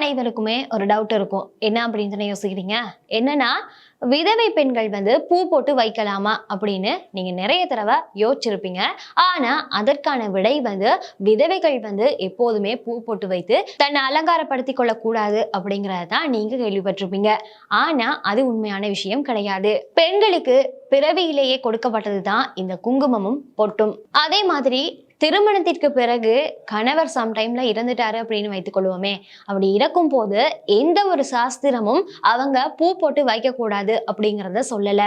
அனைவருக்குமே ஒரு டவுட் இருக்கும். என்ன அப்படின்னு தானே யோசிக்கிறீங்க? என்னன்னா, விதவை பெண்கள் பூ போட்டு வைக்கலாமா அப்படின்னு நீங்க நிறைய தடவை யோசிச்சிருப்பீங்க. ஆனா அதற்கான விடை விதவைகள் எப்போதுமே பூ போட்டு வைத்து தன்னை அலங்காரப்படுத்திக் கொள்ளக்கூடாது அப்படிங்கறத தான் நீங்க கேள்விப்பட்டிருப்பீங்க. ஆனா அது உண்மையான விஷயம் கிடையாது. பெண்களுக்கு பிறவியிலேயே கொடுக்கப்பட்டது தான் இந்த குங்குமமும் பொட்டும். அதே மாதிரி திருமணத்திற்கு பிறகு கணவர் சம்டைம்ல இறந்துட்டாரு அப்படின்னு வைத்துக் கொள்வோமே, அப்படி இறக்கும் போது எந்த ஒரு சாஸ்திரமும் அவங்க பூ போட்டு வைக்க கூடாது அப்படிங்கறத சொல்லல.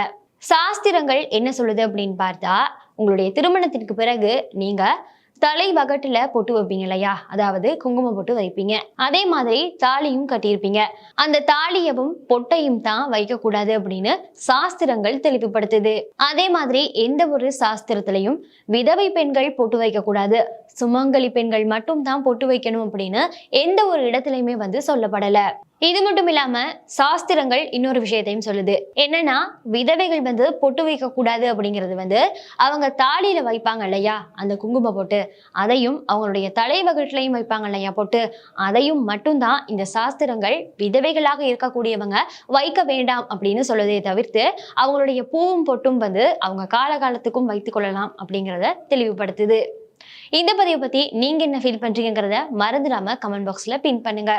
சாஸ்திரங்கள் என்ன சொல்லுது அப்படின்னு பார்த்தா, உங்களுடைய திருமணத்திற்கு பிறகு நீங்க தலை வகட்டுல பொட்டு வைப்பீங்க இல்லையா, அதாவது குங்குமம் போட்டு வைப்பீங்க. அதே மாதிரி தாலியும் கட்டியிருப்பீங்க. அந்த தாலியவும் பொட்டையும் தான் வைக்க கூடாது அப்படின்னு சாஸ்திரங்கள் தெளிவுபடுத்துது. அதே மாதிரி எந்த ஒரு சாஸ்திரத்திலையும் விதவை பெண்கள் பொட்டு வைக்க கூடாது, சுமங்கலி பெண்கள் மட்டும் தான் பொட்டு வைக்கணும் அப்படின்னு எந்த ஒரு இடத்துலயுமே சொல்லப்படல. இது மட்டும் இல்லாம சாஸ்திரங்கள் இன்னொரு விஷயத்தையும் சொல்லுது. என்னன்னா, விதவைகள் பொட்டு வைக்க கூடாது அப்படிங்கிறது அவங்க தாலியில வைப்பாங்க இல்லையா அந்த குங்கும பொட்டு, அதையும் அவங்களுடைய தலைவகட்டிலையும் வைப்பாங்க இல்லையா பொட்டு, அதையும் மட்டும்தான் இந்த சாஸ்திரங்கள் விதவைகளாக இருக்கக்கூடியவங்க வைக்க வேண்டாம் அப்படின்னு சொல்லுதே தவிர்த்து அவங்களுடைய பூவும் பொட்டும் அவங்க காலகாலத்துக்கும் வைத்துக் கொள்ளலாம் அப்படிங்கிறத தெளிவுபடுத்துது. இந்த பதிவை பத்தி நீங்க என்ன ஃபீல் பண்றீங்கிறத மறந்துடாம கமெண்ட் பாக்ஸ்ல பின் பண்ணுங்க.